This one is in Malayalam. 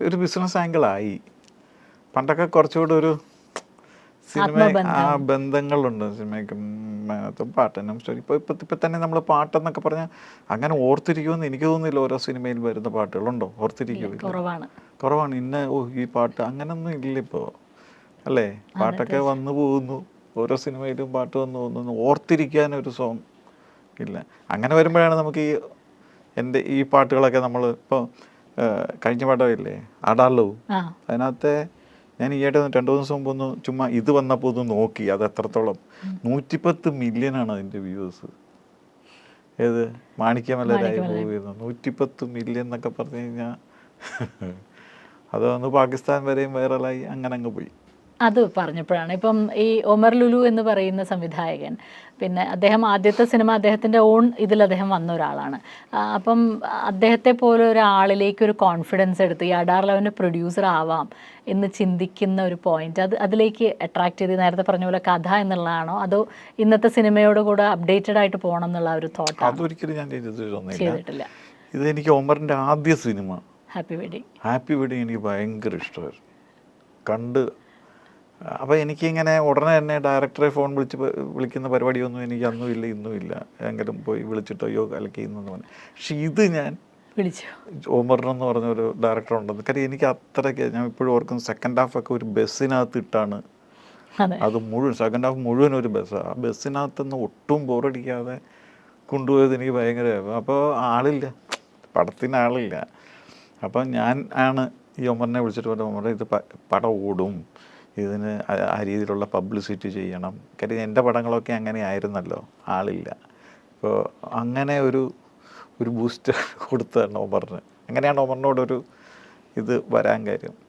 ഒരു ബിസിനസ് ആംഗിളായി. പണ്ടൊക്കെ കുറച്ചുകൂടെ ഒരു സിനിമ ആ ബന്ധങ്ങളുണ്ട് സിനിമയ്ക്കും അതിനകത്തും പാട്ടിനും സ്റ്റോറി. ഇപ്പം തന്നെ നമ്മൾ പാട്ടെന്നൊക്കെ പറഞ്ഞാൽ അങ്ങനെ ഓർത്തിരിക്കുമെന്ന് എനിക്ക് തോന്നുന്നില്ല. ഓരോ സിനിമയിൽ വരുന്ന പാട്ടുകളുണ്ടോ ഓർത്തിരിക്കുമില്ല, കുറവാണ്. ഈ പാട്ട് അങ്ങനൊന്നും ഇല്ല ഇപ്പോൾ അല്ലേ. പാട്ടൊക്കെ വന്നു പോകുന്നു, ഓരോ സിനിമയിലും പാട്ട് വന്നു പോകുന്നു, ഓർത്തിരിക്കാനൊരു സോങ് ഇല്ല. അങ്ങനെ വരുമ്പോഴാണ് നമുക്ക് ഈ പാട്ടുകളൊക്കെ നമ്മൾ ഇപ്പോൾ കഴിഞ്ഞ പാട്ടമില്ലേ ആടാലോ, അതിനകത്തെ ഞാൻ ഈയായിട്ട് 2 ദിവസം മുമ്പ് ഒന്ന് ചുമ്മാ ഇത് വന്നപ്പോൾ ഒന്ന് നോക്കി, അത് എത്രത്തോളം 110 മില്യനാണ് അതിൻ്റെ വ്യൂസ്. ഏത് മാണിക്യമലരായി പോയിരുന്നു 110 മില്യൺ എന്നൊക്കെ പറഞ്ഞു കഴിഞ്ഞാൽ അത് വന്ന് പാകിസ്ഥാൻ വരെയും വൈറലായി, അങ്ങനെ അങ്ങ് പോയി. അത് പറഞ്ഞപ്പോഴാണ് ഇപ്പം ഈ ഒമർ ലുലു എന്ന് പറയുന്ന സംവിധായകൻ, പിന്നെ അദ്ദേഹം ആദ്യത്തെ സിനിമ അദ്ദേഹത്തിൻ്റെ ഓൺ ഇതിൽ അദ്ദേഹം വന്ന ഒരാളാണ്. അപ്പം അദ്ദേഹത്തെ പോലെ ഒരാളിലേക്ക് ഒരു കോൺഫിഡൻസ് എടുത്ത് ഈ അഡാർ ലെവൻ്റെ പ്രൊഡ്യൂസർ ആവാം എന്ന് ചിന്തിക്കുന്ന ഒരു പോയിന്റ്, അതിലേക്ക് അട്രാക്ട് ചെയ്ത് നേരത്തെ പറഞ്ഞ പോലെ കഥ എന്നുള്ളതാണോ, അതോ ഇന്നത്തെ സിനിമയോട് കൂടെ അപ്ഡേറ്റഡ് ആയിട്ട് പോകണം എന്നുള്ള ഒരു തോട്ട്? അതൊരിക്കലും ഞാൻ ചെയ്തിട്ടില്ല. ഇത് എനിക്ക് ഒമറിൻ്റെ ആദ്യ സിനിമ ഹാപ്പി വെഡിങ് എനിക്ക് ഭയങ്കര ഇഷ്ടമായിരുന്നു കണ്ട്. അപ്പോൾ എനിക്കിങ്ങനെ ഉടനെ തന്നെ ഡയറക്ടറെ ഫോൺ വിളിക്കുന്ന പരിപാടിയൊന്നും എനിക്ക് അന്നും ഇല്ല ഇന്നും ഇല്ല. എങ്കിലും പോയി വിളിച്ചിട്ടോ അല്ലെങ്കിൽ ഇന്നെന്ന് പറഞ്ഞു. പക്ഷെ ഇത് ഞാൻ ഒമറിനെന്ന് പറഞ്ഞ ഒരു ഡയറക്ടർ ഉണ്ടെന്ന് കാര്യം എനിക്ക് അത്രയ്ക്ക് ഞാൻ ഇപ്പോഴും ഓർക്കുന്നു. സെക്കൻഡ് ഹാഫൊക്കെ ഒരു ബസ്സിനകത്ത് ഇട്ടാണ് അത് മുഴുവൻ, സെക്കൻഡ് ഹാഫ് മുഴുവൻ ഒരു ബസ്സാണ്. ആ ബസ്സിനകത്തുനിന്ന് ഒട്ടും ബോറടിക്കാതെ കൊണ്ടുപോയത് എനിക്ക് ഭയങ്കര. അപ്പോൾ ആളില്ല, പടത്തിന് ആളില്ല. അപ്പം ഞാൻ ആണ് ഈ ഒമറിനെ വിളിച്ചിട്ട് പറഞ്ഞു, ഒമറെ ഇത് പടം ഓടും, ഇതിന് ആ രീതിയിലുള്ള പബ്ലിസിറ്റി ചെയ്യണം. കാര്യം എൻ്റെ പടങ്ങളൊക്കെ അങ്ങനെ ആയിരുന്നല്ലോ, ആളില്ല. അപ്പോൾ അങ്ങനെ ഒരു ബൂസ്റ്റ് കൊടുത്തതാണ് ഒമറിന്. അങ്ങനെയാണ് ഒമറിനോടൊരു ഇത് വരാൻ കാര്യം.